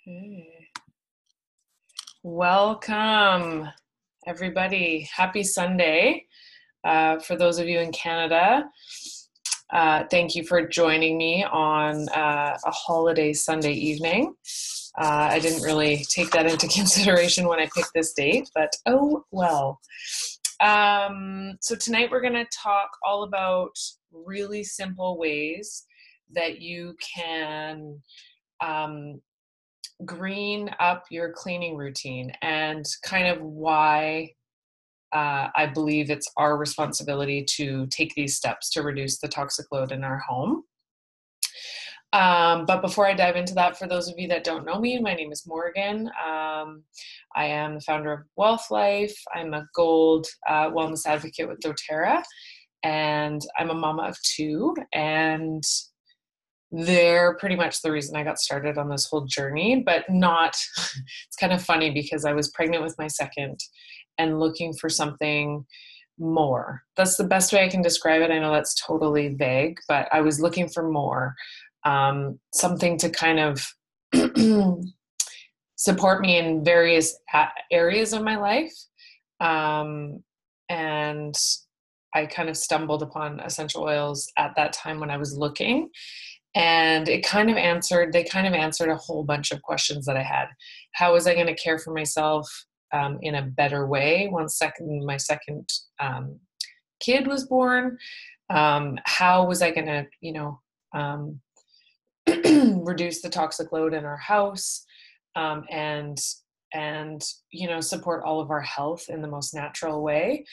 Okay. Welcome, everybody. Happy Sunday. For those of you in Canada, thank you for joining me on a holiday Sunday evening. I didn't really take that into consideration when I picked this date, but oh well. So tonight we're going to talk all about really simple ways that you can green up your cleaning routine and kind of why I believe it's our responsibility to take these steps to reduce the toxic load in our home. But before I dive into that, for those of you that don't know me, my name is Morgan. I am the founder of Wealth Life. I'm a gold wellness advocate with doTERRA, and I'm a mama of two, and they're pretty much the reason I got started on this whole journey, but not, it's kind of funny because I was pregnant with my second and looking for something more. That's the best way I can describe it. I know that's totally vague, but I was looking for more, something to kind of support me in various areas of my life. And I kind of stumbled upon essential oils at that time when I was looking. And they kind of answered a whole bunch of questions that I had. How was I going to care for myself in a better way once my second kid was born? How was I going to, reduce the toxic load in our house, and support all of our health in the most natural way,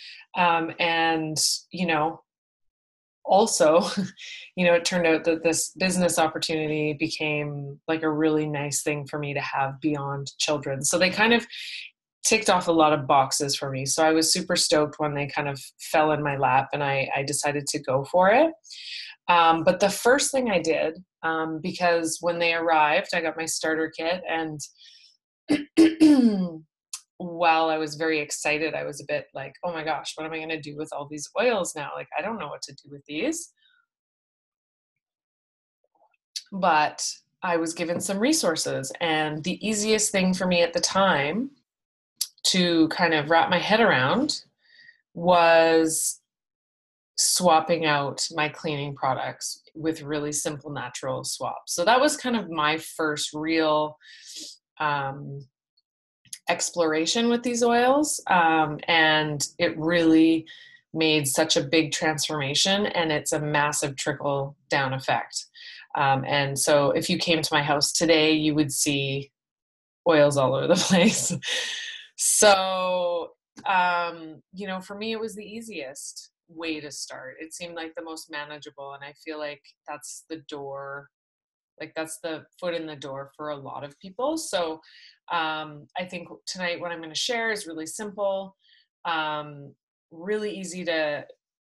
also, it turned out that this business opportunity became like a really nice thing for me to have beyond children. So they kind of ticked off a lot of boxes for me. So I was super stoked when they kind of fell in my lap and I decided to go for it. But the first thing I did, because when they arrived, I got my starter kit, and while I was very excited, I was a bit like, oh my gosh, what am I going to do with all these oils now? Like, I don't know what to do with these. But I was given some resources, and the easiest thing for me at the time to kind of wrap my head around was swapping out my cleaning products with really simple natural swaps. So that was kind of my first real exploration with these oils, and it really made such a big transformation, and it's a massive trickle down effect. And so if you came to my house today, you would see oils all over the place. So for me, it was the easiest way to start. It seemed like the most manageable, and I feel like that's the door, like that's the foot in the door for a lot of people. So I think tonight what I'm going to share is really simple, really easy to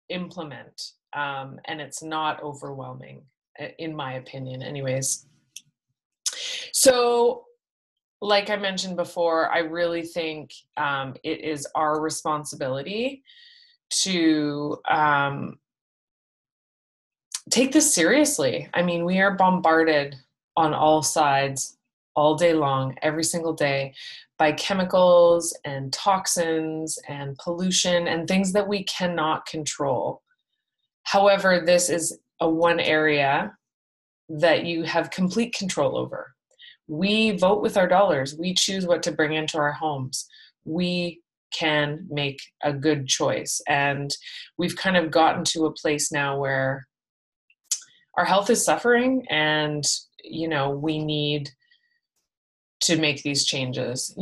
implement, and it's not overwhelming, in my opinion anyways. So like I mentioned before, I really think it is our responsibility to take this seriously. I mean, we are bombarded on all sides all day long, every single day, by chemicals and toxins and pollution and things that we cannot control. However, this is one area that you have complete control over. We vote with our dollars. We choose what to bring into our homes. We can make a good choice. And we've kind of gotten to a place now where our health is suffering, and, we need to make these changes.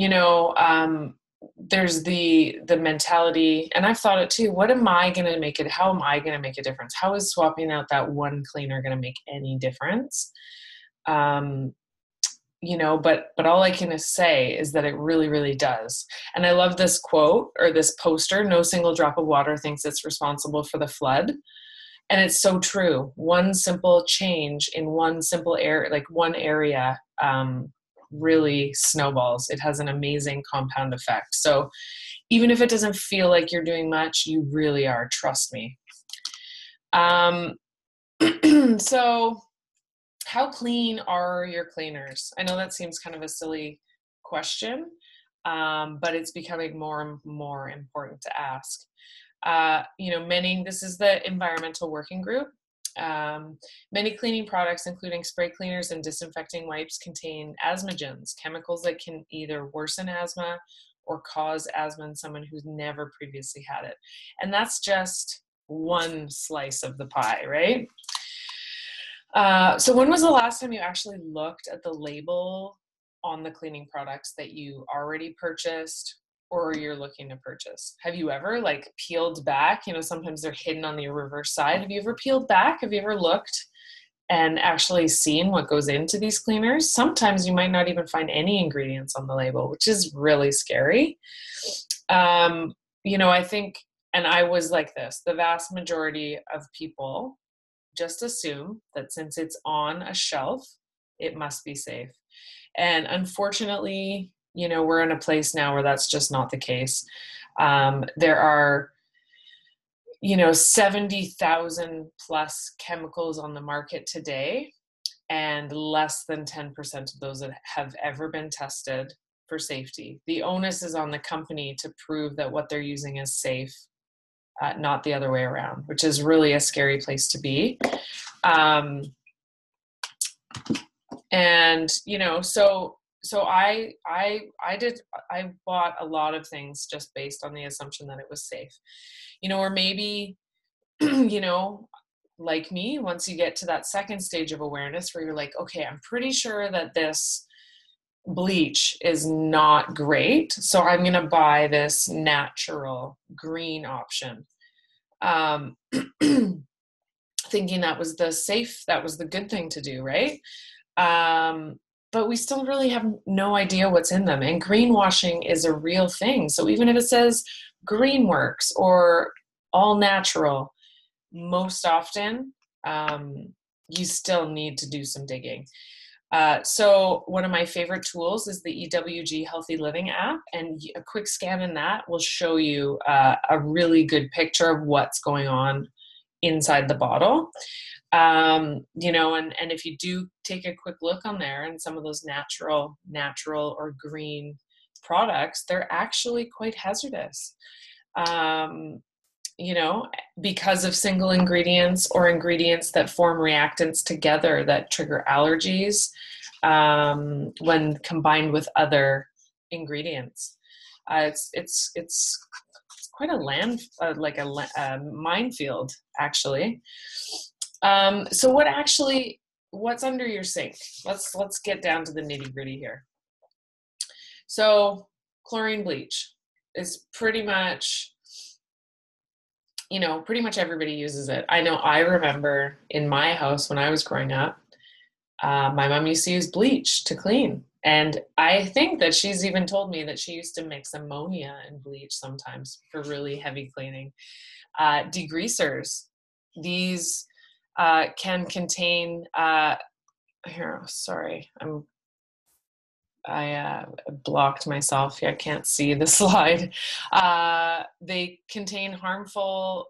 There's the mentality, and I've thought it too, what am I going to make it? How am I going to make a difference? How is swapping out that one cleaner going to make any difference? But all I can say is that it really, really does. And I love this quote or this poster: no single drop of water thinks it's responsible for the flood. And it's so true. One simple change in one simple area, like one area, really snowballs. It has an amazing compound effect. So even if it doesn't feel like you're doing much, you really are, trust me. So How clean are your cleaners? I know that seems kind of a silly question, but it's becoming more and more important to ask. This is the Environmental Working Group. Many cleaning products, including spray cleaners and disinfecting wipes, contain asthmagens, chemicals that can either worsen asthma or cause asthma in someone who's never previously had it. And that's just one slice of the pie, right? So when was the last time you actually looked at the label on the cleaning products that you already purchased or you're looking to purchase? Have you ever peeled back? Sometimes they're hidden on the reverse side. Have you ever peeled back? Have you ever looked and actually seen what goes into these cleaners? Sometimes you might not even find any ingredients on the label, which is really scary. I think, and I was like this, the vast majority of people just assume that since it's on a shelf, it must be safe. And unfortunately, we're in a place now where that's just not the case. There are, 70,000 plus chemicals on the market today, and less than 10% of those that have ever been tested for safety. The onus is on the company to prove that what they're using is safe, not the other way around, which is really a scary place to be. So I bought a lot of things just based on the assumption that it was safe, or maybe, like me, once you get to that second stage of awareness where you're like, okay, I'm pretty sure that this bleach is not great, so I'm going to buy this natural green option. Thinking that was the good thing to do, right? But we still really have no idea what's in them. And greenwashing is a real thing. So even if it says Greenworks or all natural, most often you still need to do some digging. So one of my favorite tools is the EWG Healthy Living app, and a quick scan in that will show you a really good picture of what's going on inside the bottle. And if you do take a quick look on there and some of those natural or green products, they're actually quite hazardous. Because of single ingredients or ingredients that form reactants together that trigger allergies when combined with other ingredients. It's quite a minefield, actually. So what's under your sink? Let's get down to the nitty gritty here. So chlorine bleach is pretty much everybody uses it. I know I remember in my house when I was growing up, my mom used to use bleach to clean. And I think that she's even told me that she used to mix ammonia and bleach sometimes for really heavy cleaning. Degreasers, these can contain, I blocked myself. I can't see the slide. They contain harmful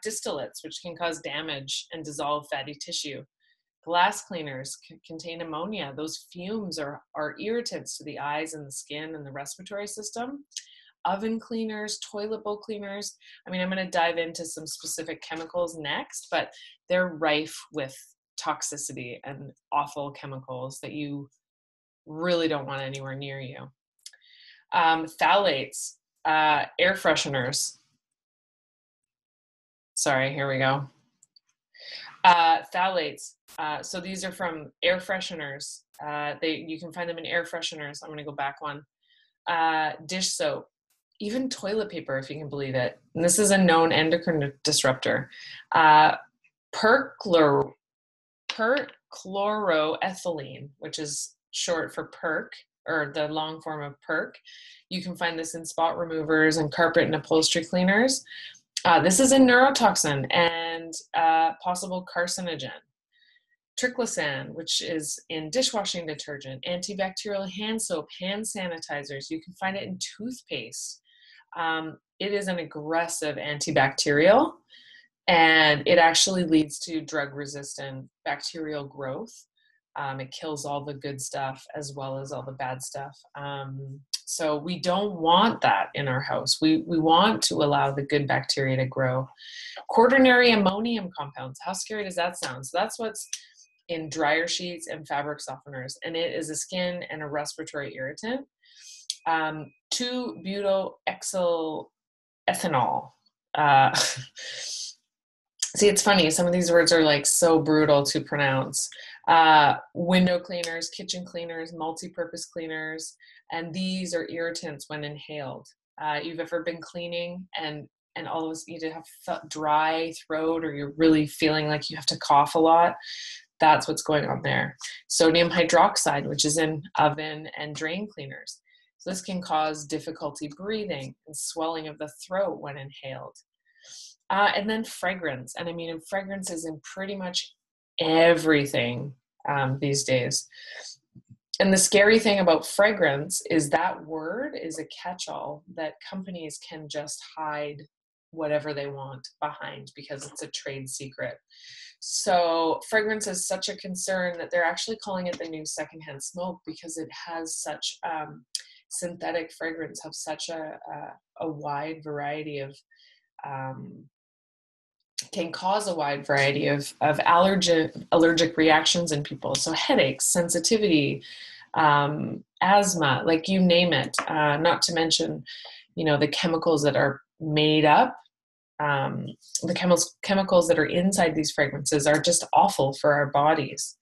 distillates, which can cause damage and dissolve fatty tissue. Glass cleaners contain ammonia. Those fumes are irritants to the eyes and the skin and the respiratory system. Oven cleaners, toilet bowl cleaners. I'm going to dive into some specific chemicals next, but they're rife with toxicity and awful chemicals that you really don't want anywhere near you. Phthalates, air fresheners. Sorry, here we go. Phthalates. So these are from air fresheners. You can find them in air fresheners. I'm going to go back one. Dish soap, even toilet paper, if you can believe it. And this is a known endocrine disruptor. Perchloroethylene, which is short for PERC, or the long form of PERC. You can find this in spot removers and carpet and upholstery cleaners. This is a neurotoxin and possible carcinogen. Triclosan, which is in dishwashing detergent, antibacterial hand soap, hand sanitizers. You can find it in toothpaste. It is an aggressive antibacterial, and it actually leads to drug-resistant bacterial growth. It kills all the good stuff as well as all the bad stuff. So we don't want that in our house. We want to allow the good bacteria to grow. Quaternary ammonium compounds. How scary does that sound? So that's what's in dryer sheets and fabric softeners, and it is a skin and a respiratory irritant. 2-butyl-ethanol. See, it's funny. Some of these words are like so brutal to pronounce. Window cleaners, kitchen cleaners, multi-purpose cleaners, and these are irritants when inhaled. You've ever been cleaning and all of us, you have dry throat, or you're really feeling like you have to cough a lot. That's what's going on there. Sodium hydroxide, which is in oven and drain cleaners. So this can cause difficulty breathing and swelling of the throat when inhaled. And then fragrance. And I mean, fragrance is in pretty much everything these days. And the scary thing about fragrance is that word is a catch-all that companies can just hide whatever they want behind because it's a trade secret. So fragrance is such a concern that they're actually calling it the new secondhand smoke, because it has such synthetic fragrance have such a wide variety of can cause a wide variety of allergic reactions in people. So headaches, sensitivity, asthma, like you name it. Not to mention, the chemicals that are made up. The chemicals that are inside these fragrances are just awful for our bodies.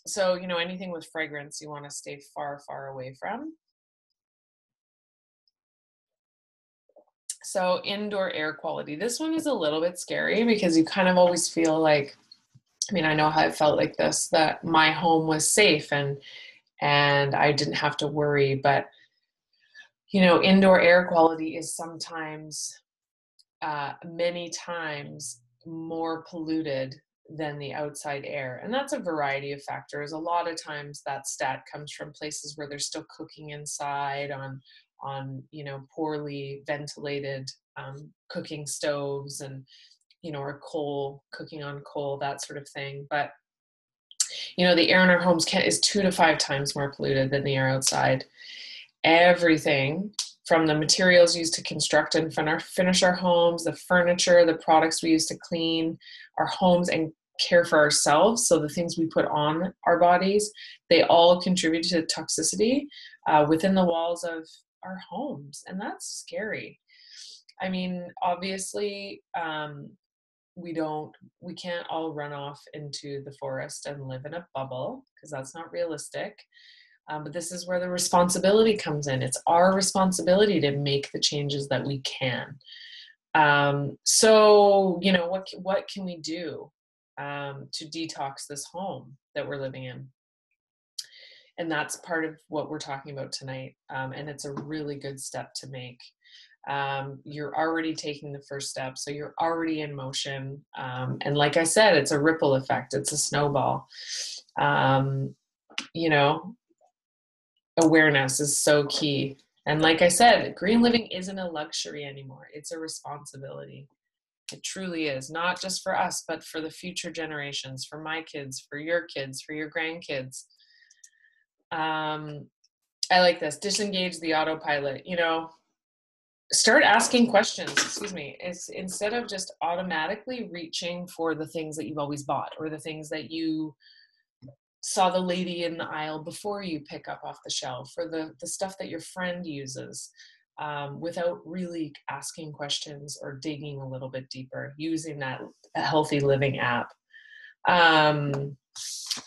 So, anything with fragrance you want to stay far, far away from. So indoor air quality. This one is a little bit scary because you kind of always feel like, I know how I felt like this, that my home was safe and I didn't have to worry. But, indoor air quality is sometimes, many times more polluted than the outside air. And that's a variety of factors. A lot of times that stat comes from places where they're still cooking inside on poorly ventilated cooking stoves, and or cooking on coal, that sort of thing. But the air in our homes is 2 to 5 times more polluted than the air outside. Everything from the materials used to construct and finish our homes, the furniture, the products we use to clean our homes and care for ourselves, so the things we put on our bodies, they all contribute to toxicity within the walls of our homes. And that's scary. Obviously, we can't all run off into the forest and live in a bubble, because that's not realistic. But this is where the responsibility comes in. It's our responsibility to make the changes that we can. So, what can we do to detox this home that we're living in? And that's part of what we're talking about tonight. And it's a really good step to make. You're already taking the first step, so you're already in motion. And like I said, it's a ripple effect. It's a snowball. Awareness is so key. And like I said, green living isn't a luxury anymore. It's a responsibility. It truly is, not just for us, but for the future generations, for my kids, for your grandkids. I like this. Disengage the autopilot. Start asking questions. It's instead of just automatically reaching for the things that you've always bought, or the things that you saw the lady in the aisle before you pick up off the shelf, or the stuff that your friend uses, without really asking questions or digging a little bit deeper, using that healthy living app.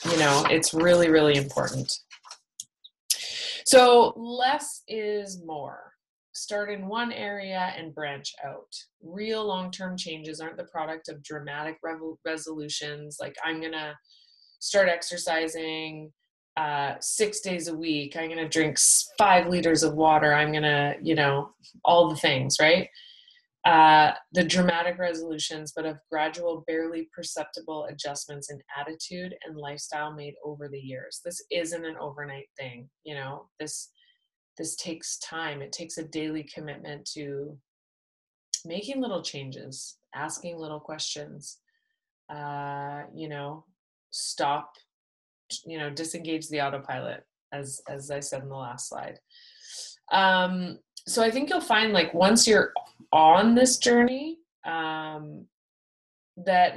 It's really, really important. So less is more. Start in one area and branch out. Real long-term changes aren't the product of dramatic resolutions, like I'm going to start exercising 6 days a week. I'm going to drink 5 liters of water. I'm going to, all the things, right? The dramatic resolutions, but of gradual, barely perceptible adjustments in attitude and lifestyle made over the years. This isn't an overnight thing. This takes time. It takes a daily commitment to making little changes, asking little questions, stop, disengage the autopilot, as I said in the last slide. So I think you'll find, like, once you're on this journey, that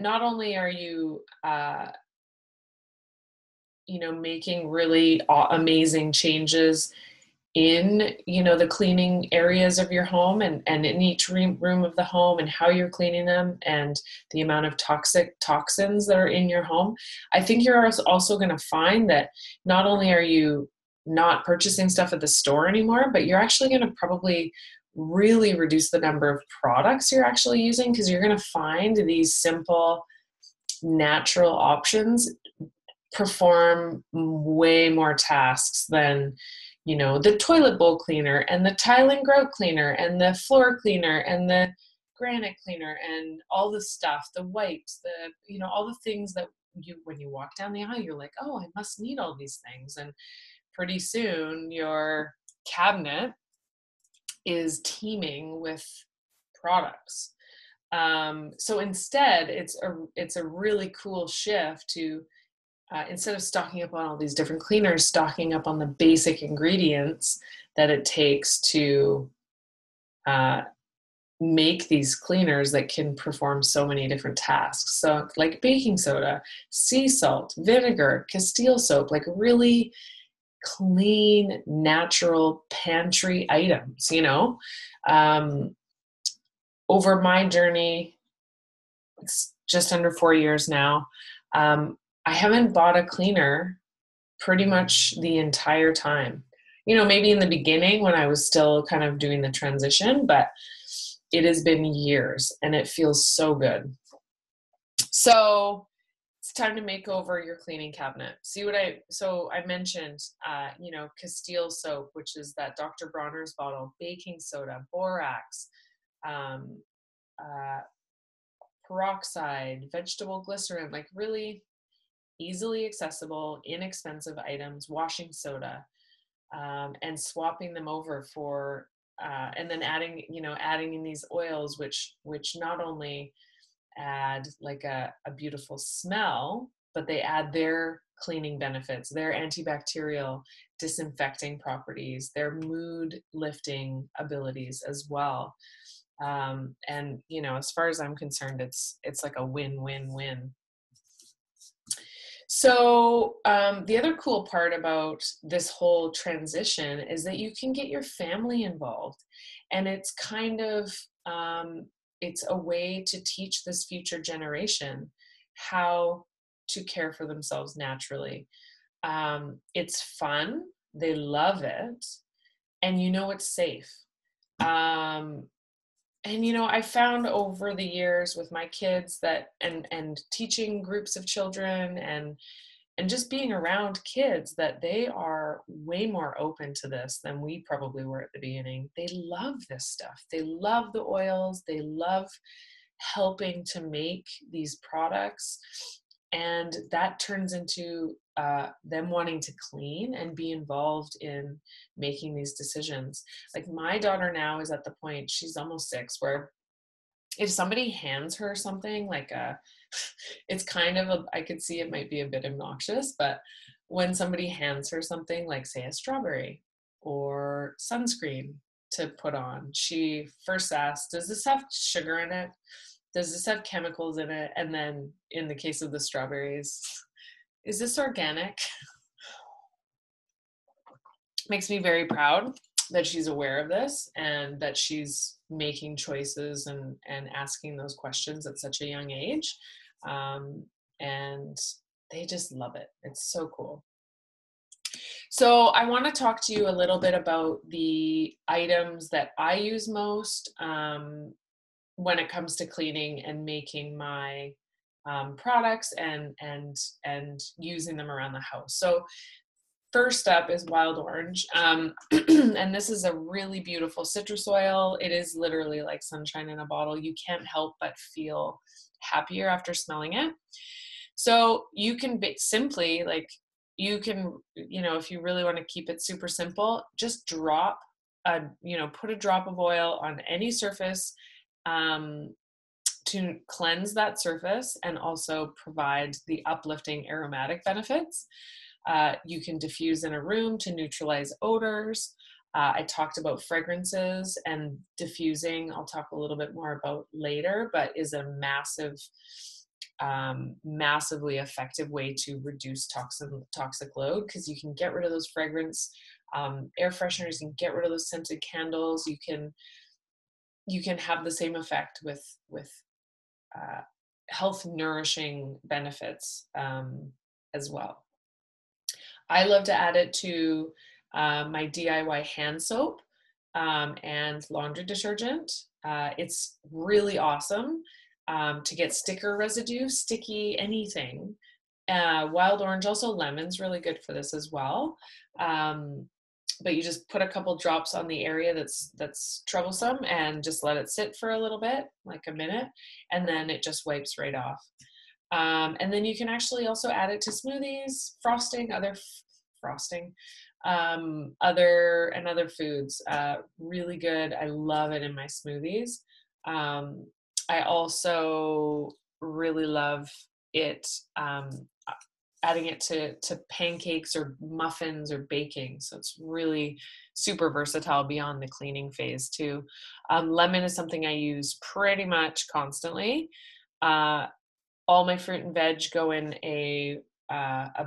not only are you, making really amazing changes in, the cleaning areas of your home, and in each room of the home, and how you're cleaning them, and the amount of toxins that are in your home. I think you're also going to find that not only are you not purchasing stuff at the store anymore, but you're actually going to probably really reduce the number of products you're actually using, because you're going to find these simple, natural options perform way more tasks than, the toilet bowl cleaner and the tile and grout cleaner and the floor cleaner and the granite cleaner and all the stuff, the wipes, all the things that when you walk down the aisle, you're like, oh, I must need all these things. And pretty soon your cabinet is teeming with products. So instead, it's a really cool shift to, instead of stocking up on all these different cleaners, stocking up on the basic ingredients that it takes to make these cleaners that can perform so many different tasks. So like baking soda, sea salt, vinegar, Castile soap, like really clean, natural pantry items, over my journey, it's just under 4 years now. I haven't bought a cleaner pretty much the entire time. Maybe in the beginning when I was still kind of doing the transition, but it has been years and it feels so good. So it's time to make over your cleaning cabinet. So I mentioned, Castile soap, which is that Dr. Bronner's bottle, baking soda, borax, peroxide, vegetable glycerin, like really easily accessible, inexpensive items, washing soda, and swapping them over for, and then adding in these oils, which not only add like a beautiful smell, but they add their cleaning benefits, their antibacterial, disinfecting properties, their mood lifting abilities as well. And as far as I'm concerned, it's like a win-win-win. So the other cool part about this whole transition is that you can get your family involved, and it's kind of it's a way to teach this future generation how to care for themselves naturally. It's fun, they love it, and it's safe. And I found over the years with my kids that, and teaching groups of children and just being around kids, that they are way more open to this than we probably were at the beginning. They love this stuff. They love the oils. They love helping to make these products. And that turns into them wanting to clean and be involved in making these decisions. Like my daughter now is at the point, she's almost 6, where if somebody hands her something like it's kind of I could see it might be a bit obnoxious, but when somebody hands her something like, say, a strawberry or sunscreen to put on, she first asks, does this have sugar in it? Does this have chemicals in it? And then in the case of the strawberries, is this organic? Makes me very proud that she's aware of this and that she's making choices and asking those questions at such a young age. And they just love it. It's so cool. So I want to talk to you a little bit about the items that I use most when it comes to cleaning and making my products and using them around the house. So first up is Wild Orange. And this is a really beautiful citrus oil. It is literally like sunshine in a bottle. You can't help but feel happier after smelling it. So you can simply, like, you can, if you really want to keep it super simple, just drop put a drop of oil on any surface, to cleanse that surface and also provide the uplifting aromatic benefits. You can diffuse in a room to neutralize odors. I talked about fragrances, and diffusing I'll talk a little bit more about later, but is a massively effective way to reduce toxic load, because you can get rid of those fragrance air fresheners, you can get rid of those scented candles. You can have the same effect with health nourishing benefits as well. I love to add it to my DIY hand soap and laundry detergent. It's really awesome to get sticker residue, sticky, anything. Wild orange, also lemon's really good for this as well. But you just put a couple drops on the area that's troublesome and just let it sit for a little bit, like a minute, and then it just wipes right off. And then you can actually also add it to smoothies, frosting, other foods. Really good. I love it in my smoothies. I also really love it adding it to pancakes or muffins or baking. So it's really super versatile beyond the cleaning phase too. Lemon is something I use pretty much constantly. All my fruit and veg go in a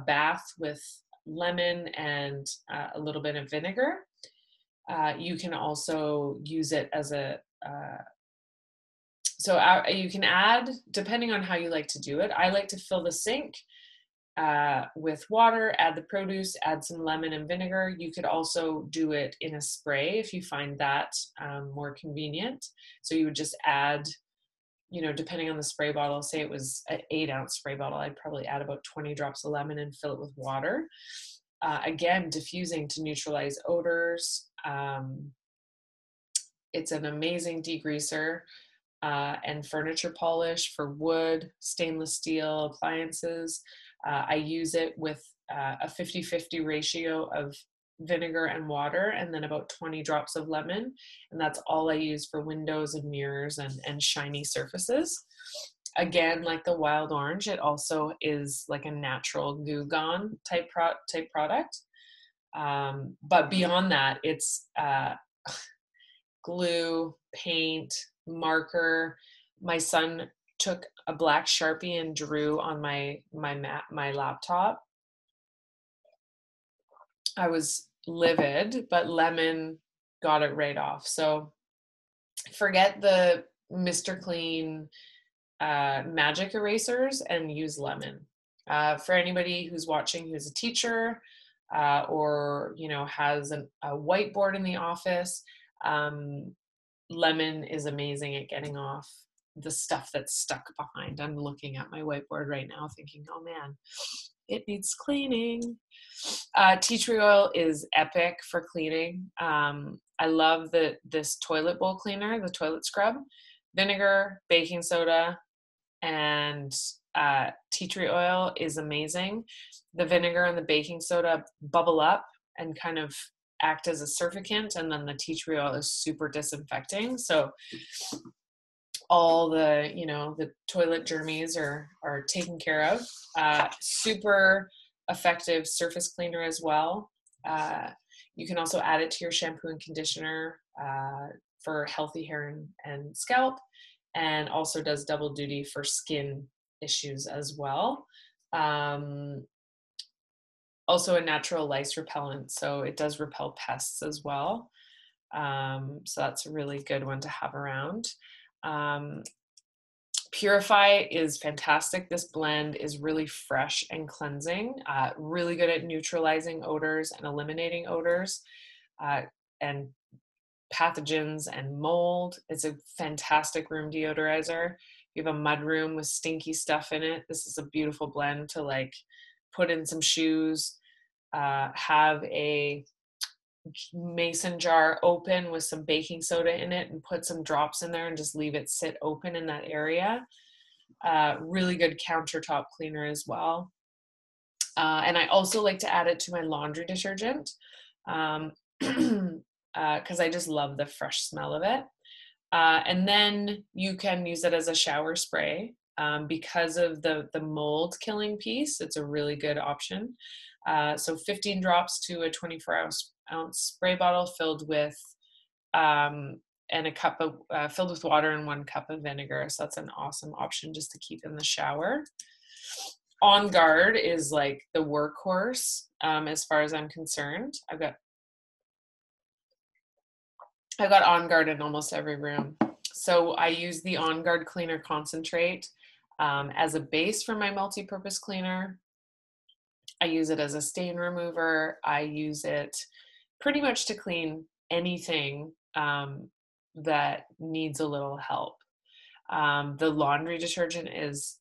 bath with lemon and a little bit of vinegar. You can also use it as you can add, depending on how you like to do it. I like to fill the sink with water, add the produce, add some lemon and vinegar. You could also do it in a spray if you find that more convenient. So you would just add, depending on the spray bottle, say it was an 8-ounce spray bottle, I'd probably add about 20 drops of lemon and fill it with water. Again, diffusing to neutralize odors. It's an amazing degreaser and furniture polish for wood, stainless steel appliances. I use it with a 50-50 ratio of vinegar and water, and then about 20 drops of lemon. And that's all I use for windows and mirrors and shiny surfaces. Again, like the wild orange, it also is like a natural Goo Gone type product. But beyond that, it's glue, paint, marker. My son took a black Sharpie and drew on my laptop. I was livid, but lemon got it right off. So forget the Mr. Clean magic erasers and use lemon. For anybody who's watching who's a teacher or has a whiteboard in the office, lemon is amazing at getting off the stuff that's stuck behind. I'm looking at my whiteboard right now thinking, oh man, it needs cleaning. Tea tree oil is epic for cleaning. I love this toilet bowl cleaner, the toilet scrub. Vinegar, baking soda, and tea tree oil is amazing. The vinegar and the baking soda bubble up and kind of act as a surfactant, and then the tea tree oil is super disinfecting. So all the toilet germs are taken care of. Super effective surface cleaner as well. You can also add it to your shampoo and conditioner for healthy hair and scalp, and also does double duty for skin issues as well. Also a natural lice repellent, so it does repel pests as well. So that's a really good one to have around. Purify is fantastic. This blend is really fresh and cleansing, really good at neutralizing odors and eliminating odors and pathogens and mold. It's a fantastic room deodorizer. If you have a mud room with stinky stuff in it, this is a beautiful blend to like put in some shoes, have a mason jar open with some baking soda in it and put some drops in there and just leave it sit open in that area. Really good countertop cleaner as well. And I also like to add it to my laundry detergent because I just love the fresh smell of it. And then you can use it as a shower spray. Because of the mold killing piece, it's a really good option. So 15 drops to a 24-ounce spray bottle filled with and a cup of filled with water and 1 cup of vinegar. So that's an awesome option just to keep in the shower. On Guard is like the workhorse as far as I'm concerned. I've got On Guard in almost every room. So I use the On Guard Cleaner Concentrate as a base for my multi-purpose cleaner. I use it as a stain remover. I use it pretty much to clean anything that needs a little help. The laundry detergent is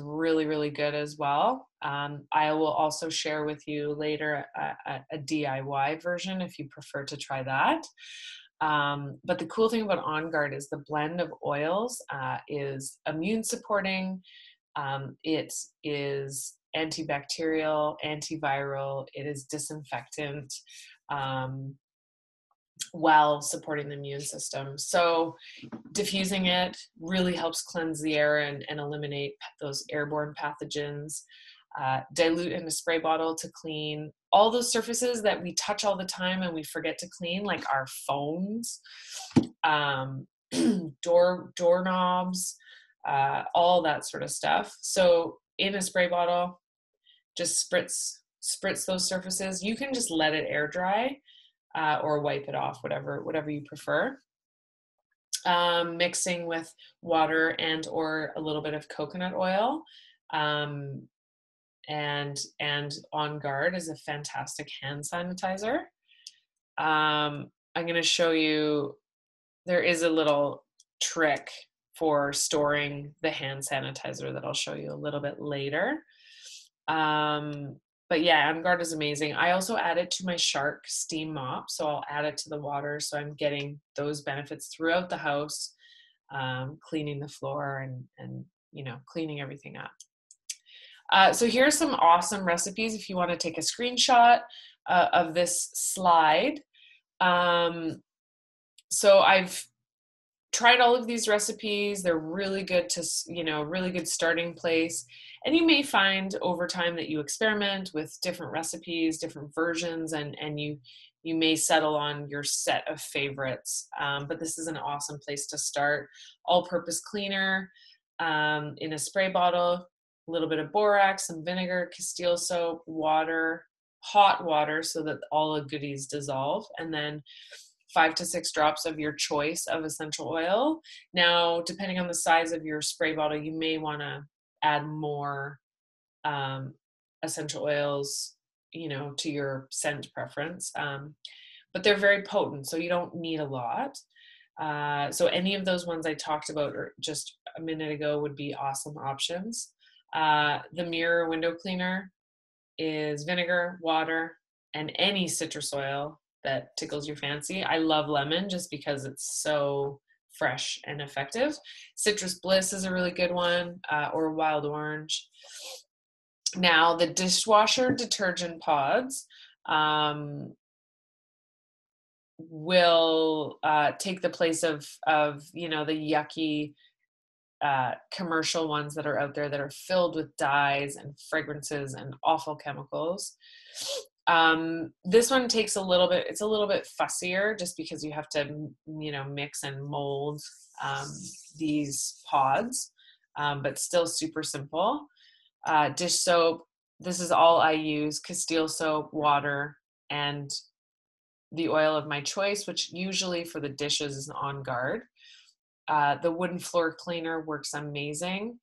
really, really good as well. I will also share with you later a DIY version if you prefer to try that. But the cool thing about On Guard is the blend of oils is immune supporting. It is antibacterial, antiviral, it is disinfectant, while supporting the immune system. So diffusing it really helps cleanse the air and eliminate those airborne pathogens. Dilute in a spray bottle to clean all those surfaces that we touch all the time and we forget to clean, like our phones, doorknobs, all that sort of stuff. So in a spray bottle, just spritz those surfaces. You can just let it air dry or wipe it off, whatever you prefer. Mixing with water and or a little bit of coconut oil. And On Guard is a fantastic hand sanitizer. I'm going to show you, there is a little trick for storing the hand sanitizer that I'll show you a little bit later. But yeah, On Guard is amazing. I also add it to my Shark steam mop. So I'll add it to the water. So I'm getting those benefits throughout the house, cleaning the floor and cleaning everything up. So here's some awesome recipes if you want to take a screenshot of this slide. So I've tried all of these recipes. They're really good to, really good starting place. And you may find over time that you experiment with different recipes, different versions, and you may settle on your set of favorites. But this is an awesome place to start. All-purpose cleaner in a spray bottle, a little bit of borax, some vinegar, Castile soap, water, hot water so that all the goodies dissolve, and then 5 to 6 drops of your choice of essential oil. Now, depending on the size of your spray bottle, you may want to add more essential oils, to your scent preference. But they're very potent, so you don't need a lot. So any of those ones I talked about just a minute ago would be awesome options. The Mirror window cleaner is vinegar, water, and any citrus oil that tickles your fancy. I love lemon just because it's so fresh and effective. Citrus Bliss is a really good one, or wild orange. Now, the dishwasher detergent pods will take the place of the yucky commercial ones that are out there that are filled with dyes and fragrances and awful chemicals. This one takes it's a little bit fussier just because you have to, mix and mold these pods, but still super simple. Dish soap, this is all I use: Castile soap, water, and the oil of my choice, which usually for the dishes is On Guard. The wooden floor cleaner works amazing.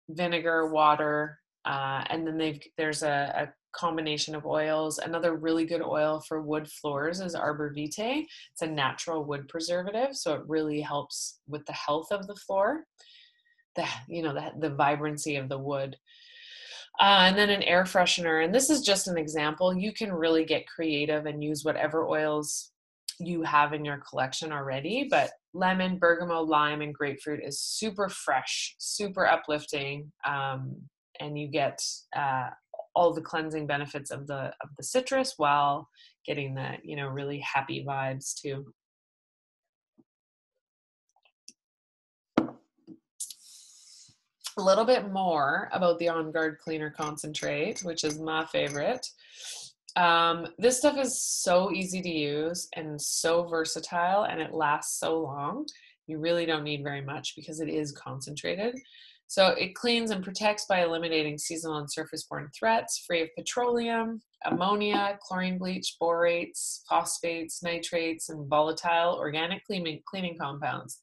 Vinegar, water, and then there's a combination of oils. Another really good oil for wood floors is Arbor Vitae. It's a natural wood preservative, so it really helps with the health of the floor, the vibrancy of the wood. And then an air freshener, and this is just an example. You can really get creative and use whatever oils you have in your collection already, but lemon, bergamot, lime, and grapefruit is super fresh, super uplifting, and you get all the cleansing benefits of the citrus while getting the really happy vibes too. a little bit more about the On Guard Cleaner Concentrate, which is my favorite. This stuff is so easy to use and so versatile, and it lasts so long. You really don't need very much because it is concentrated. So it cleans and protects by eliminating seasonal and surface-borne threats, free of petroleum, ammonia, chlorine bleach, borates, phosphates, nitrates, and volatile organic cleaning compounds.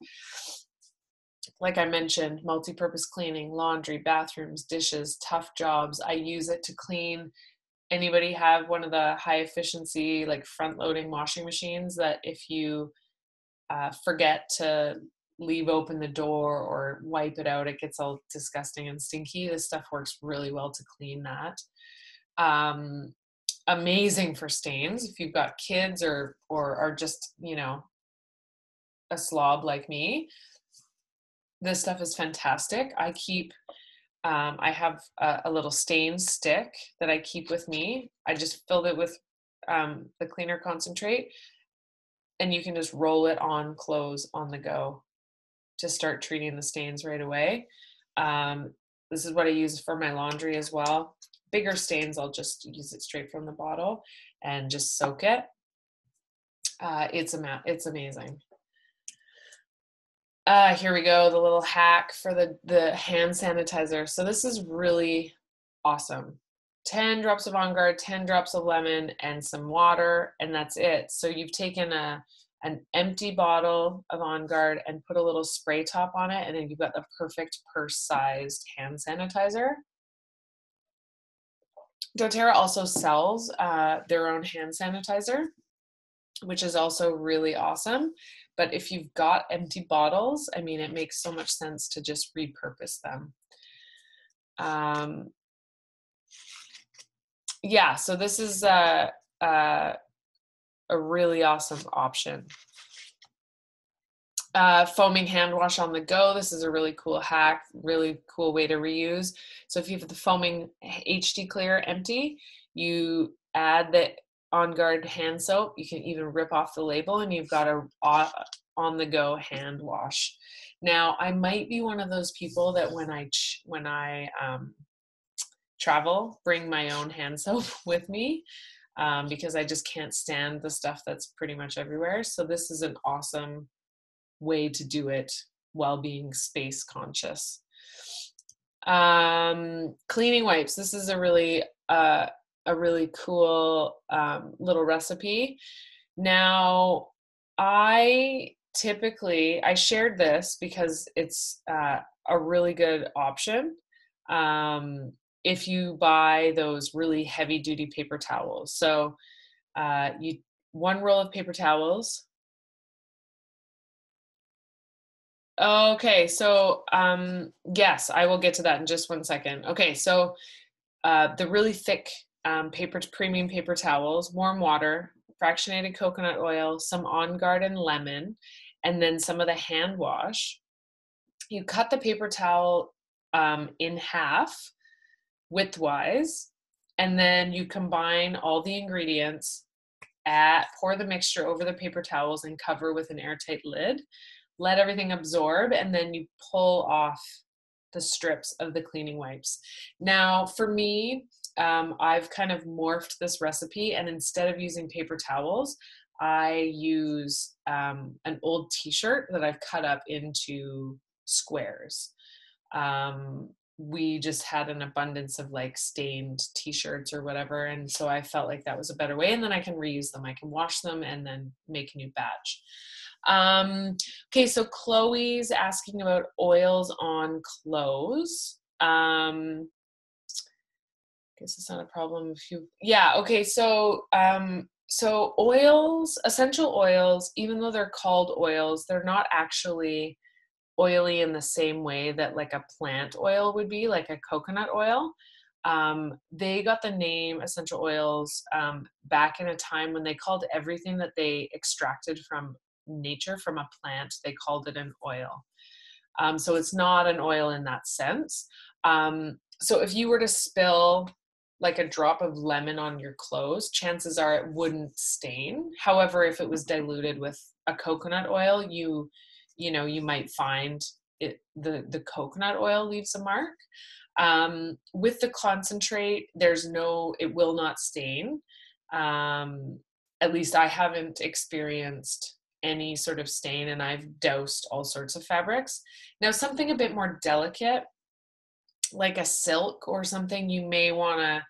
Like I mentioned, multi-purpose cleaning, laundry, bathrooms, dishes, tough jobs. I use it to clean. Anybody have one of the high efficiency, like front loading washing machines that if you forget to leave open the door or wipe it out, it gets all disgusting and stinky? This stuff works really well to clean that. Amazing for stains. If you've got kids or are just, a slob like me, this stuff is fantastic. I have a little stain stick that I keep with me. I just filled it with the cleaner concentrate, and you can just roll it on clothes on the go to start treating the stains right away. This is what I use for my laundry as well. Bigger stains, I'll just use it straight from the bottle and just soak it. It's amazing. Here we go, the little hack for the hand sanitizer. So this is really awesome. 10 drops of On Guard, 10 drops of lemon, and some water, and that's it. So you've taken an empty bottle of On Guard and put a little spray top on it, and then you've got the perfect purse-sized hand sanitizer. doTERRA also sells their own hand sanitizer, which is also really awesome. But if you've got empty bottles, I mean, it makes so much sense to just repurpose them. Yeah, so this is a really awesome option. Foaming hand wash on the go. This is a really cool hack, really cool way to reuse. So if you have the foaming HD Clear empty, you add the On Guard hand soap. You can even rip off the label and you've got a on the go hand wash. Now, I might be one of those people that when I travel, bring my own hand soap with me because I just can't stand the stuff that's pretty much everywhere. So this is an awesome way to do it while being space conscious. Cleaning wipes. This is a really cool little recipe. Now, I shared this because it's a really good option if you buy those really heavy duty paper towels. So one roll of paper towels. Okay, so yes, I will get to that in just 1 second. Okay, so the really thick premium paper towels, warm water, fractionated coconut oil, some On Guard and lemon, and then some of the hand wash. You cut the paper towel in half widthwise, and then you combine all the ingredients, pour the mixture over the paper towels and cover with an airtight lid. Let everything absorb, and then you pull off the strips of the cleaning wipes. Now, for me, I've kind of morphed this recipe, and instead of using paper towels, I use an old t-shirt that I've cut up into squares. We just had an abundance of like stained t-shirts or whatever, and so I felt like that was a better way, and then I can reuse them. I can wash them and then make a new batch. Okay, so Chloe's asking about oils on clothes. I guess it's not a problem if you, yeah, okay, so oils, essential oils, even though they're called oils, they're not actually oily in the same way that like a plant oil would be, like a coconut oil. They got the name essential oils back in a time when they called everything that they extracted from nature, from a plant, they called it an oil. So it's not an oil in that sense. So if you were to spill like a drop of lemon on your clothes, chances are it wouldn't stain. However, if it was diluted with a coconut oil, you might find the coconut oil leaves a mark. With the concentrate, it will not stain. At least I haven't experienced any sort of stain, and I've doused all sorts of fabrics. Now, something a bit more delicate, like a silk or something, you may want to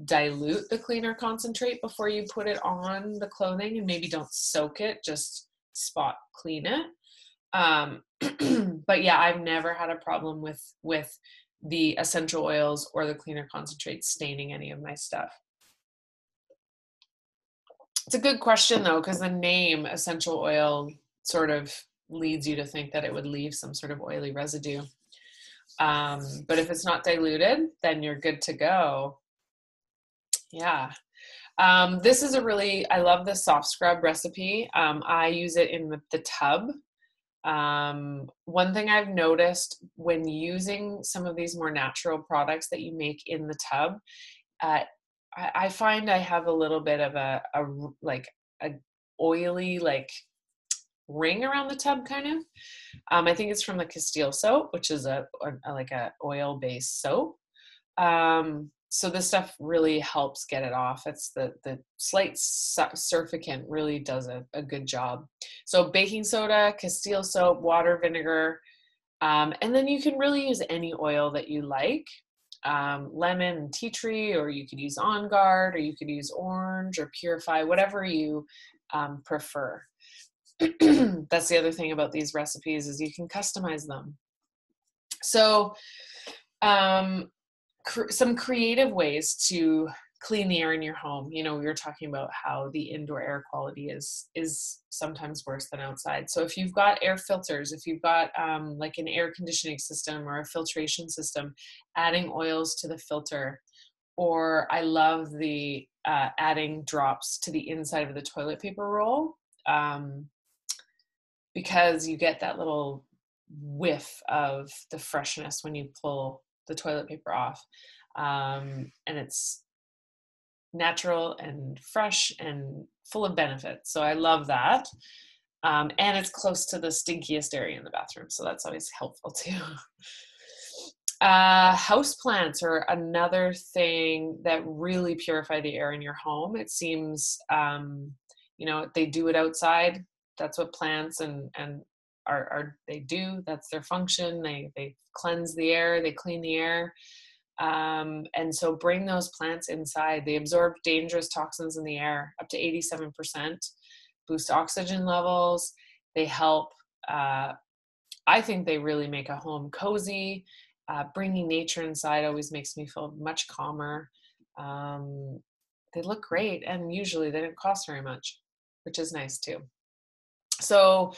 dilute the cleaner concentrate before you put it on the clothing, and maybe don't soak it, just spot clean it. But yeah, I've never had a problem with the essential oils or the cleaner concentrate staining any of my stuff. It's a good question though, because the name essential oil sort of leads you to think that it would leave some sort of oily residue. But if it's not diluted, then you're good to go. Yeah. This is I love the soft scrub recipe. I use it in the tub. One thing I've noticed when using some of these more natural products that you make in the tub, I find I have a little bit of a oily ring around the tub kind of. I think it's from the Castile soap, which is a oil-based soap. So this stuff really helps get it off. It's the slight surfactant really does a good job. So baking soda, Castile soap, water, vinegar, and then you can really use any oil that you like. Lemon and tea tree, or you could use On Guard, or you could use orange or Purify, whatever you prefer. That's the other thing about these recipes, is you can customize them. So some creative ways to clean the air in your home. We were talking about how the indoor air quality is sometimes worse than outside. So if you've got air filters, if you've got like an air conditioning system or a filtration system, adding oils to the filter. Or I love the adding drops to the inside of the toilet paper roll, because you get that little whiff of the freshness when you pull the toilet paper off, and it's natural and fresh and full of benefits. So I love that, and it's close to the stinkiest area in the bathroom, so that's always helpful too. House plants are another thing that really purify the air in your home. It seems they do it outside. That's what plants and they do. That's their function. They cleanse the air, they clean the air. And so bring those plants inside. They absorb dangerous toxins in the air, up to 87%, boost oxygen levels. They help, I think they really make a home cozy. Bringing nature inside always makes me feel much calmer. They look great, and usually they don't cost very much, which is nice too. So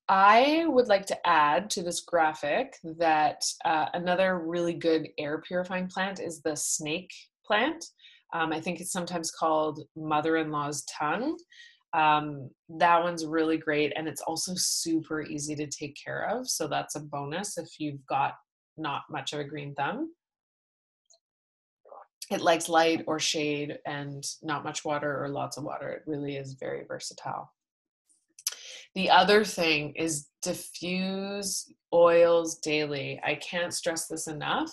I would like to add to this graphic that another really good air purifying plant is the snake plant. I think it's sometimes called mother-in-law's tongue. That one's really great, and it's also super easy to take care of. So that's a bonus if you've got not much of a green thumb. It likes light or shade and not much water or lots of water. It really is very versatile. The other thing is diffuse oils daily. I can't stress this enough.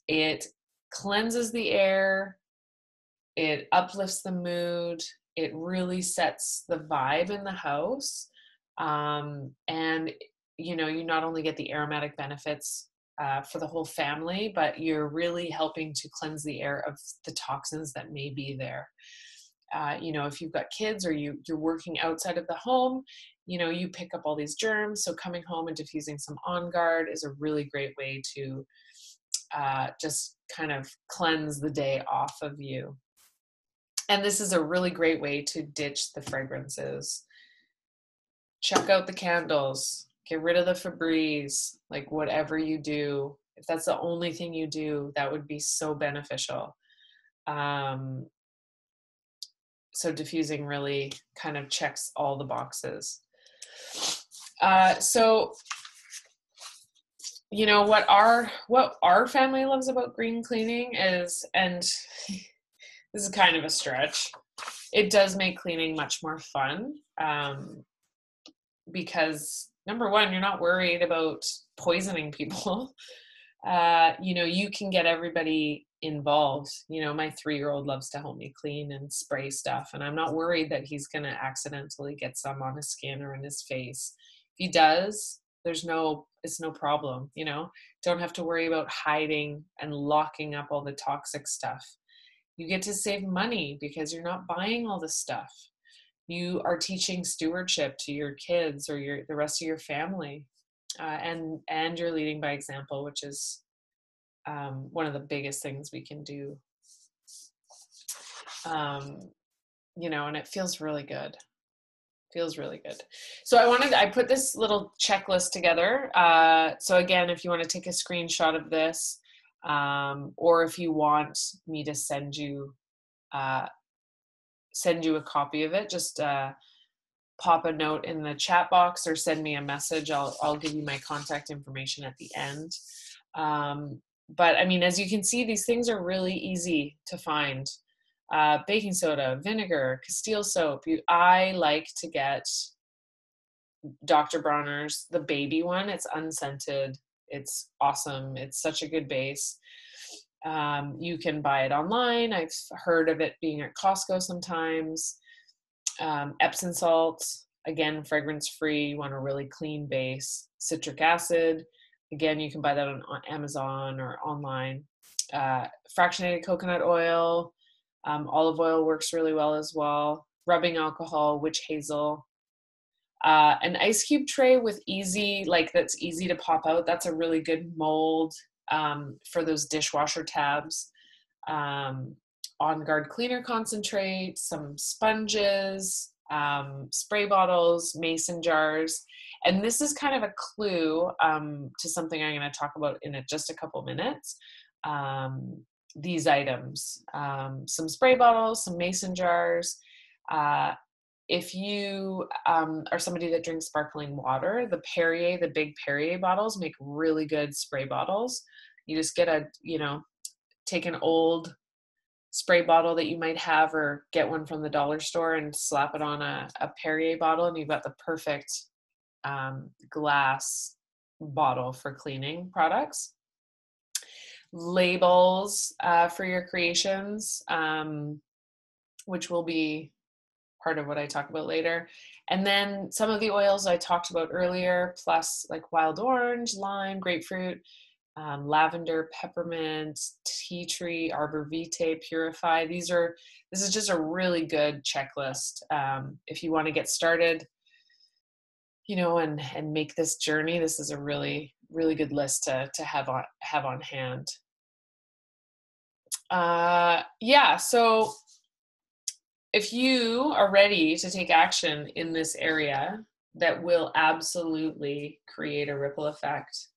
It cleanses the air. It uplifts the mood. It really sets the vibe in the house. And you not only get the aromatic benefits for the whole family, but you're really helping to cleanse the air of the toxins that may be there. If you've got kids or you're working outside of the home, you pick up all these germs. So coming home and diffusing some On Guard is a really great way to just kind of cleanse the day off of you. And this is a really great way to ditch the fragrances. Check out the candles. Get rid of the Febreze. Like whatever you do, if that's the only thing you do, that would be so beneficial. So diffusing really kind of checks all the boxes. So what our family loves about green cleaning is, and this is kind of a stretch, it does make cleaning much more fun, because number one, you're not worried about poisoning people, you know, you can get everybody involved. You know, my 3-year-old loves to help me clean and spray stuff, and I'm not worried that he's going to accidentally get some on his skin or in his face. If he does, it's no problem, you know. Don't have to worry about hiding and locking up all the toxic stuff. You get to save money because you're not buying all this stuff. You are teaching stewardship to your kids or the rest of your family, and you're leading by example, which is one of the biggest things we can do. You know, and it feels really good. Feels really good. So I put this little checklist together. So again, if you want to take a screenshot of this, or if you want me to send you a copy of it, just pop a note in the chat box or send me a message. I'll give you my contact information at the end. But I mean, as you can see, these things are really easy to find. Baking soda, vinegar, Castile soap. I like to get Dr. Bronner's, the baby one. It's unscented. It's awesome. It's such a good base. You can buy it online. I've heard of it being at Costco sometimes. Epsom salt, again, fragrance free. You want a really clean base. Citric acid, again, you can buy that on Amazon or online. Fractionated coconut oil, olive oil works really well as well. Rubbing alcohol, witch hazel. An ice cube tray with that's easy to pop out. That's a really good mold for those dishwasher tabs. On Guard cleaner concentrate, some sponges, spray bottles, mason jars. And this is kind of a clue to something I'm going to talk about in just a couple minutes. These items, some spray bottles, some mason jars. If you are somebody that drinks sparkling water, the big Perrier bottles make really good spray bottles. You just take an old spray bottle that you might have or get one from the dollar store and slap it on a Perrier bottle, and you've got the perfect glass bottle for cleaning products. Labels for your creations, which will be part of what I talk about later. And then some of the oils I talked about earlier, plus like wild orange, lime, grapefruit, lavender, peppermint, tea tree, arbor vitae, purify. This is just a really good checklist. If you want to get started, you know, and make this journey, this is a really, really good list to have on hand. So if you are ready to take action in this area that will absolutely create a ripple effect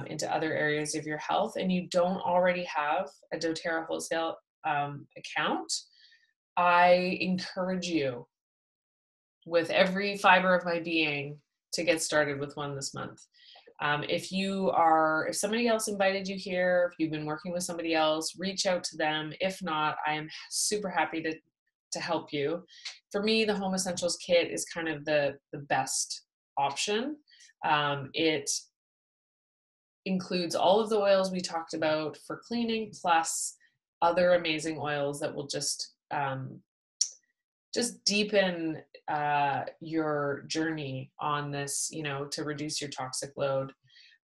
into other areas of your health, and you don't already have a doTERRA wholesale account, I encourage you with every fiber of my being to get started with one this month. If somebody else invited you here, if you've been working with somebody else, reach out to them. If not, I am super happy to help you. For me, the Home Essentials Kit is kind of the best option. It includes all of the oils we talked about for cleaning, plus other amazing oils that will just deepen your journey on this, you know, to reduce your toxic load.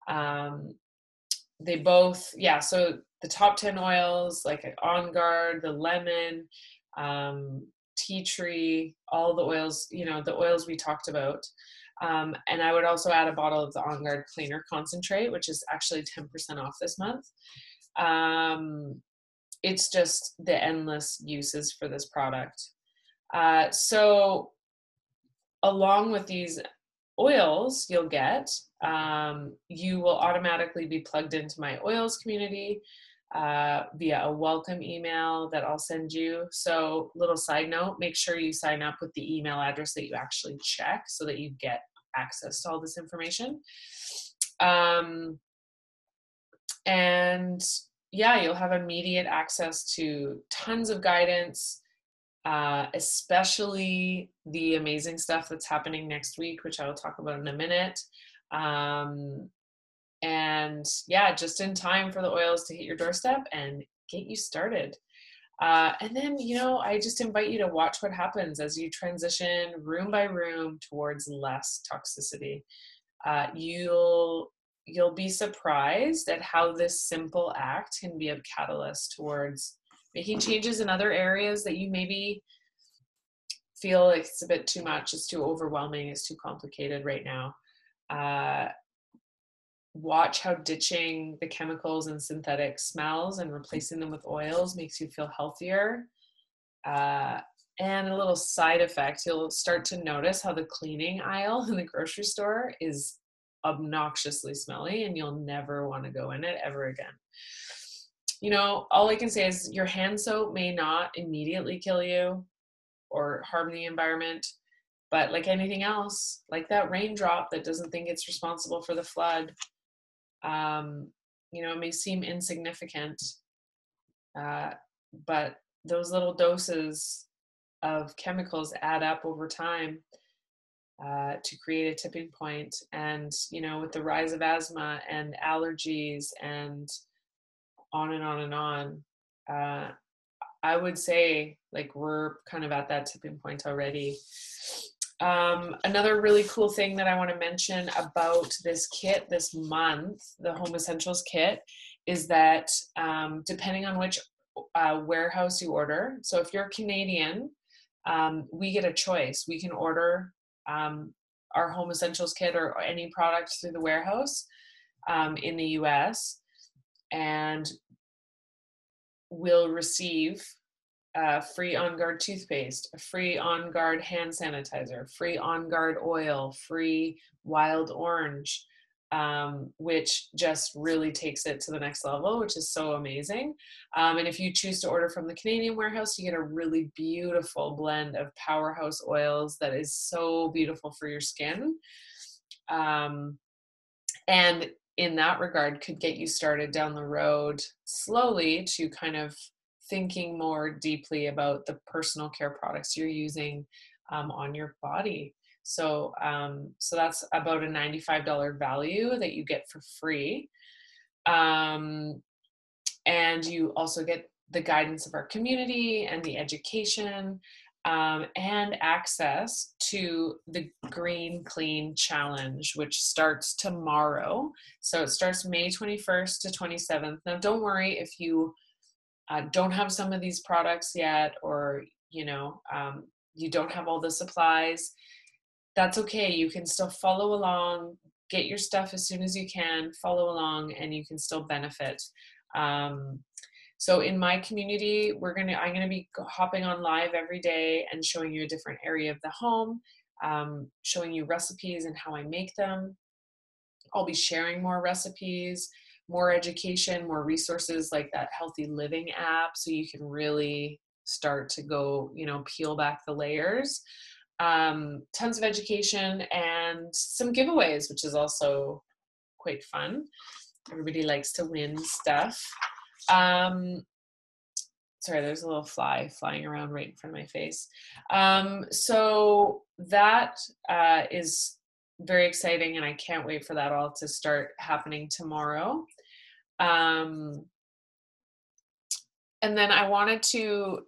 They both, so the top 10 oils, like On Guard, the lemon, tea tree, all the oils, you know, the oils we talked about. And I would also add a bottle of the On Guard cleaner concentrate, which is actually 10% off this month. It's just the endless uses for this product. So along with these oils you'll get, you will automatically be plugged into my oils community via a welcome email that I'll send you. So little side note, make sure you sign up with the email address that you actually check so that you get access to all this information. And you'll have immediate access to tons of guidance, especially the amazing stuff that's happening next week, which I will talk about in a minute. And yeah, just in time for the oils to hit your doorstep and get you started. And then, I just invite you to watch what happens as you transition room by room towards less toxicity. You'll be surprised at how this simple act can be a catalyst towards making changes in other areas that you maybe feel like it's a bit too much, it's too overwhelming, it's too complicated right now. Watch how ditching the chemicals and synthetic smells and replacing them with oils makes you feel healthier. And a little side effect, you'll start to notice how the cleaning aisle in the grocery store is obnoxiously smelly, and you'll never want to go in it ever again. All I can say is your hand soap may not immediately kill you or harm the environment, but like anything else, like that raindrop that doesn't think it's responsible for the flood, it may seem insignificant, but those little doses of chemicals add up over time to create a tipping point. And, with the rise of asthma and allergies and on and on and on, I would say like we're kind of at that tipping point already. Another really cool thing that I want to mention about this kit this month, the Home Essentials kit, is that depending on which warehouse you order, so if you're Canadian, we get a choice. We can order our Home Essentials kit or any product through the warehouse in the US, and we'll receive free On Guard toothpaste, a free On Guard hand sanitizer, free On Guard oil, free wild orange, which just really takes it to the next level, which is so amazing. And if you choose to order from the Canadian warehouse, you get a really beautiful blend of powerhouse oils that is so beautiful for your skin. And in that regard, could get you started down the road slowly to kind of thinking more deeply about the personal care products you're using on your body. So that's about a $95 value that you get for free. And you also get the guidance of our community and the education and access to the Green Clean Challenge, which starts tomorrow. So it starts May 21st to 27th. Now, don't worry if you don't have some of these products yet, or, you don't have all the supplies. That's okay. You can still follow along, get your stuff as soon as you can, follow along, and you can still benefit. So in my community, I'm going to be hopping on live every day and showing you a different area of the home, showing you recipes and how I make them. I'll be sharing more recipes, more education, more resources like that Healthy Living app, so you can really start to go, peel back the layers. Tons of education and some giveaways, which is also quite fun. Everybody likes to win stuff. Sorry, there's a little fly flying around right in front of my face. So that is very exciting, and I can't wait for that all to start happening tomorrow. And then I wanted to,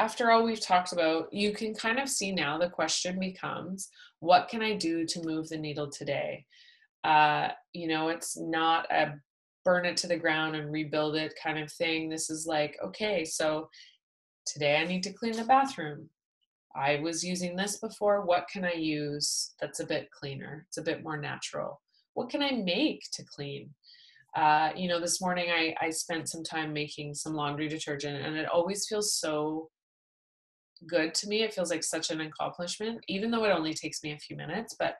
after all we've talked about, you can kind of see now the question becomes, what can I do to move the needle today? It's not a burn it to the ground and rebuild it kind of thing. This is like, okay, so today I need to clean the bathroom. I was using this before. What can I use that's a bit cleaner? It's a bit more natural. What can I make to clean? This morning I spent some time making some laundry detergent, and it always feels so good to me. It feels like such an accomplishment, even though it only takes me a few minutes, but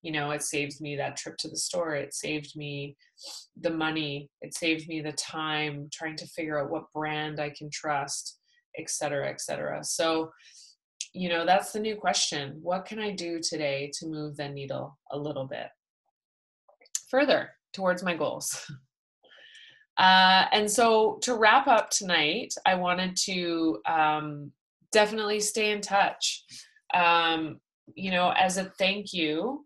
it saved me that trip to the store. It saved me the money. It saved me the time trying to figure out what brand I can trust, et cetera, et cetera. So, that's the new question. What can I do today to move the needle a little bit further towards my goals? And so to wrap up tonight, I wanted to definitely stay in touch. As a thank you.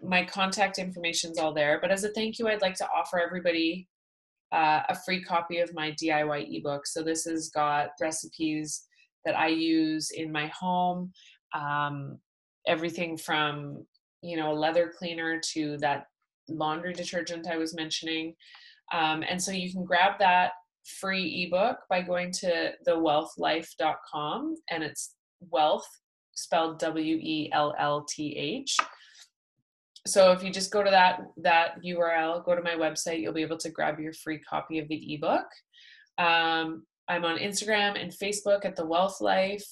my contact information is all there. But as a thank you, I'd like to offer everybody a free copy of my DIY ebook. So this has got recipes that I use in my home, everything from, you know, a leather cleaner to that laundry detergent I was mentioning. And so you can grab that free ebook by going to thewealthlife.com, and it's wealth spelled WELLTH. So if you just go to that URL, go to my website, you'll be able to grab your free copy of the ebook. I'm on Instagram and Facebook at The Wealth Life.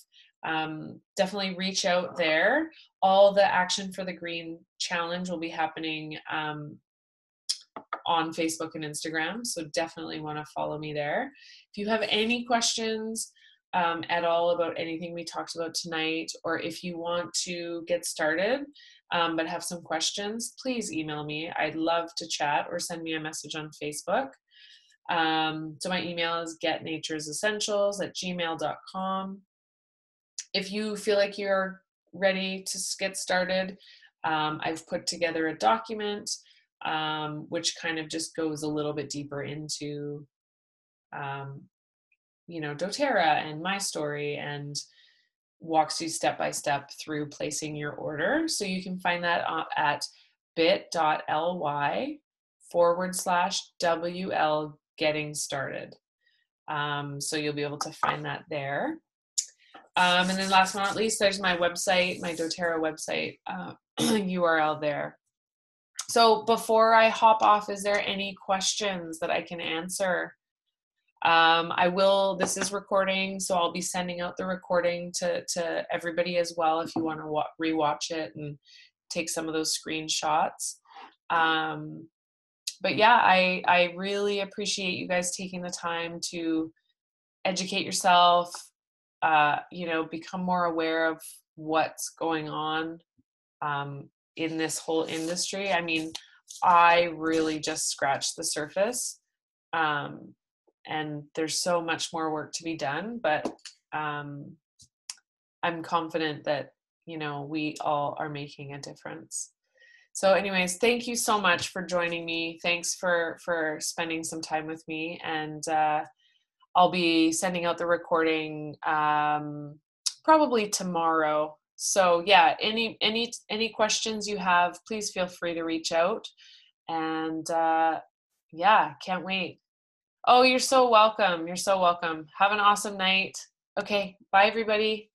Definitely reach out there. All the Action for the Green Challenge will be happening on Facebook and Instagram, so definitely want to follow me there. If you have any questions at all about anything we talked about tonight, or if you want to get started but have some questions, please email me. I'd love to chat, or send me a message on Facebook. So my email is getnaturesessentials@gmail.com. If you feel like you're ready to get started, I've put together a document which kind of just goes a little bit deeper into, you know, doTERRA and my story, and walks you step by step through placing your order. So you can find that at bit.ly/WL getting started. So you'll be able to find that there. And then last but not least, there's my website, my doTERRA website URL there. So before I hop off, is there any questions that I can answer? This is recording, so I'll be sending out the recording to everybody as well if you want to rewatch it and take some of those screenshots. But yeah, I really appreciate you guys taking the time to educate yourself, you know, become more aware of what's going on in this whole industry. I mean, I really just scratched the surface. And there's so much more work to be done, but I'm confident that, you know, we all are making a difference. So anyways, thank you so much for joining me. Thanks for spending some time with me, and I'll be sending out the recording probably tomorrow. So yeah, any questions you have, please feel free to reach out. And yeah, can't wait. Oh, you're so welcome. You're so welcome. Have an awesome night. Okay, bye everybody.